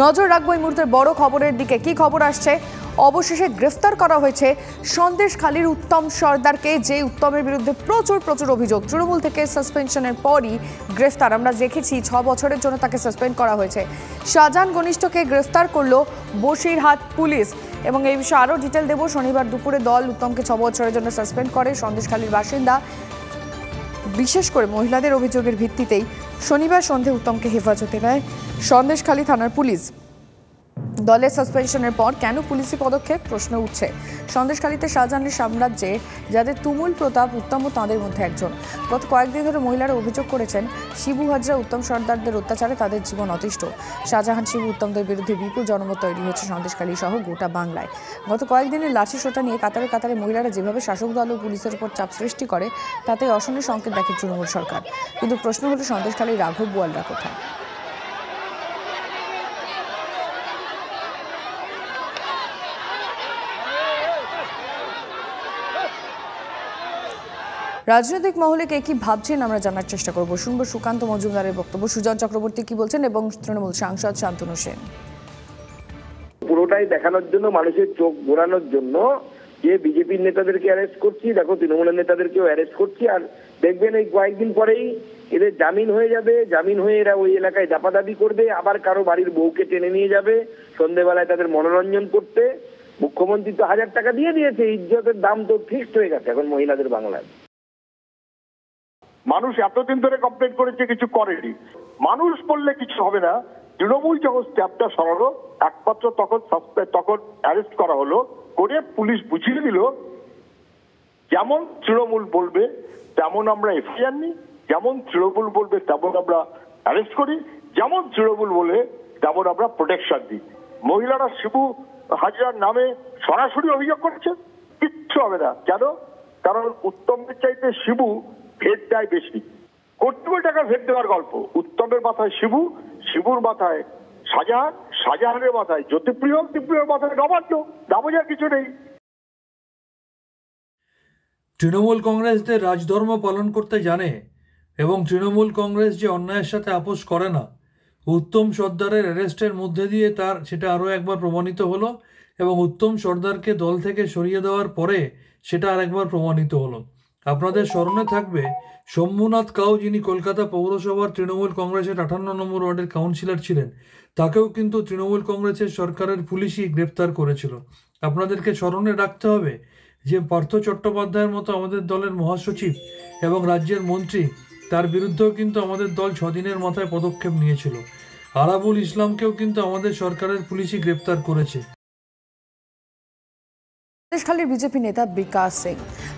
নজর রাখবো এই মুহূর্তের বড় খবরের দিকে। কি খবর আসছে? অবশেষে গ্রেফতার করা হয়েছে সন্দেশখালীর উত্তম সর্দারকে, যে উত্তমের বিরুদ্ধে প্রচুর অভিযোগ। তৃণমূল থেকে সাসপেনশনের পরই গ্রেফতার। আমরা দেখেছি 6 বছরের জন্য তাকে সাসপেন্ড করা হয়েছে। শাহজাহান ঘনিষ্ঠকে গ্রেফতার করলো বসিরহাট পুলিশ এবং এই বিষয়ে আরও ডিটেল দেব। শনিবার দুপুরে দল উত্তমকে 6 বছরের জন্য সাসপেন্ড করে। সন্দেশখালীর বাসিন্দা, বিশেষ করে মহিলাদের অভিযোগের ভিত্তিতেই শনিবার সন্ধে উত্তমকে হেফাজতে নেয় সন্দেশখালী থানার পুলিশ। দলের সাসপেনশনের পর কেন পুলিশি পদক্ষেপ প্রশ্ন উঠছে। সন্দেশখালীতে শাহজাহানের সাম্রাজ্যে যাদের তুমুল প্রতাপ, উত্তমও তাঁদের মধ্যে একজন। গত কয়েকদিন ধরে মহিলারা অভিযোগ করেছেন শিবু হাজরা উত্তম সর্দারদের অত্যাচারে তাদের জীবন অতিষ্ঠ। শাহজাহান, শিবু, উত্তমদের বিরুদ্ধে বিপুল জনমত তৈরি হয়েছে সন্দেশখালী সহ গোটা বাংলায়। গত কয়েকদিনের লাঠি সোটা নিয়ে কাতারে মহিলারা যেভাবে শাসক দল ও পুলিশের উপর চাপ সৃষ্টি করে, তাতে অশনের সংকেত দেখে তৃণমূল সরকার। কিন্তু প্রশ্ন হলো, সন্দেশখালীর রাঘব বোয়ালরা কোথায়? রাজনৈতিক মহলে কে কি ভাবছেন আমরা জানার চেষ্টা করব। শুনবো সুকান্ত মজুমদারের বক্তব্য। সুজন চক্রবর্তী কি বলছেন এবং তৃণমূল সাংসদ শান্তনু সেন। পুরোটাই দেখানোর জন্য, মানুষের চোখ ঘোরানোর জন্য যে বিজেপির নেতাদেরকে অ্যারেস্ট করছি, দেখো তৃণমূলের নেতাদেরকেও অ্যারেস্ট করছি। আর দেখবেন এই কয়েকদিন পরেই এদের জামিন হয়ে যাবে। জামিন হয়ে এরা ওই এলাকায় দাপাদাপি করবে, আবার কারো বাড়ির বউকে টেনে নিয়ে যাবে সন্ধ্যেবেলায় তাদের মনোরঞ্জন করতে। মুখ্যমন্ত্রী তো 1000 টাকা দিয়ে দিয়েছে, ইজ্জতের দাম তো ফিক্সড হয়ে গেছে এখন মহিলাদের বাংলায়। মানুষ এতদিন ধরে কমপ্লেন করেছে, কিছু করেনি। মানুষ বললে কিছু হবে না। তৃণমূল যখন স্ট্যাপটা সরালো, একমাত্র তখন অ্যারেস্ট করা হলো, করে পুলিশ বুঝিয়ে দিল যেমন তৃণমূল বলবে তেমন আমরা এফআইআর নিই, যেমন তৃণমূল বলবে তেমন আমরা অ্যারেস্ট করি, যেমন তৃণমূল বলে তেমন আমরা প্রোটেকশন দিই। মহিলারা শিবু হাজরার নামে সরাসরি অভিযোগ করছে, কিচ্ছু হবে না। কেন? কারণ উত্তমের চাইতে শিবু ভেট দেয় বেশি। কোটি টাকা ভেট দেওয়ার গল্প। উত্তমের মাথায় শিবু, শিবুর মাথায় শাহজাহান, শাহজাহানের মাথায় জ্যোতিপ্রিয়, জ্যোতিপ্রিয়র মাথায় নবান্ন। নামজার কিছু নেই। তৃণমূল কংগ্রেসদের রাজধর্ম পালন করতে জানে এবং তৃণমূল কংগ্রেস যে অন্যায়ের সাথে আপোষ করে না, উত্তম সর্দারের অ্যারেস্টের মধ্যে দিয়ে সেটা আরও একবার প্রমাণিত হলো এবং উত্তম সর্দারকে দল থেকে সরিয়ে দেওয়ার পরে সেটা আরেকবার প্রমাণিত হলো। আপনাদের স্মরণে থাকবে শম্ভুনাথ কাউ, যিনি কলকাতা পৌরসভার তৃণমূল কংগ্রেসের 58 নম্বর ওয়ার্ডের কাউন্সিলর ছিলেন, তাকেও কিন্তু তৃণমূল কংগ্রেসের সরকারের পুলিশই গ্রেপ্তার করেছিল। আপনাদেরকে স্মরণে রাখতে হবে যে পার্থ চট্টোপাধ্যায়ের মতো আমাদের দলের মহাসচিব এবং রাজ্যের মন্ত্রী, তার বিরুদ্ধেও কিন্তু আমাদের দল 6 দিনের মাথায় পদক্ষেপ নিয়েছিল। আরাবুল ইসলামকেও কিন্তু আমাদের সরকারের পুলিশই গ্রেপ্তার করেছে। সন্দেশখালীর বিজেপি নেতা বিকাশ সিং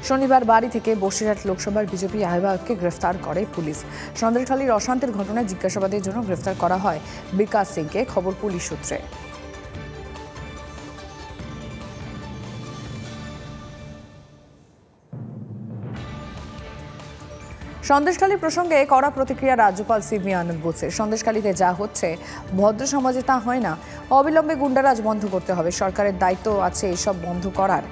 শনিবার বাড়ি থেকে বসিরহাট লোকসভার বিজেপি আহ্বায়ককে গ্রেফতার করে পুলিশ। সন্দেশখালীর অশান্তির ঘটনায় জিজ্ঞাসাবাদের জন্য গ্রেফতার করা হয় বিকাশ সিংকে, খবর পুলিশ সূত্রে। সন্দেশখালী প্রসঙ্গে কড়া প্রতিক্রিয়া রাজ্যপাল সিবি আনন্দ বোসের। সন্দেশখালীতে যা হচ্ছে ভদ্র সমাজে তা হয় না, অবিলম্বে গুন্ডারাজ বন্ধ করতে হবে। সরকারের দায়িত্ব আছে এসব বন্ধ করার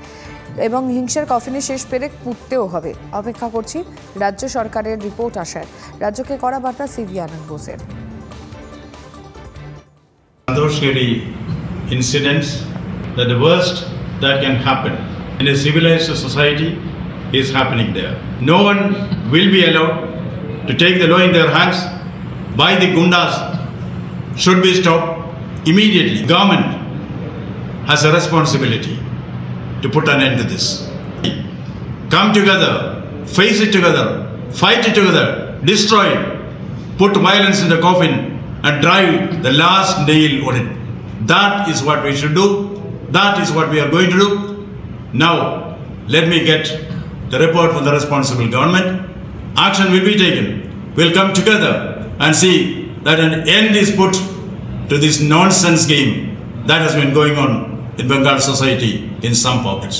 এবং হিংসার কফিনে শেষ পেরে পুঁততেও হবে। অপেক্ষা করছি রাজ্য সরকারের রিপোর্ট আসার। রাজ্যকে কড়া বার্তা সিবি আনন্দ বোসের। Sandeshkhali incidents, that the worst that can happen in a civilized society is happening there. No one will be allowed to take the law in their hands by the gundas. Should be stopped immediately. Government has a responsibility to put an end to this. Come together, face it together, fight it together, destroy it, put violence in the coffin and drive the last nail on it. That is what we should do. That is what we are going to do. Now, let me get the report from the responsible government. Action will be taken. We'll come together and see that an end is put to this nonsense game that has been going on in Bengal society in some pockets.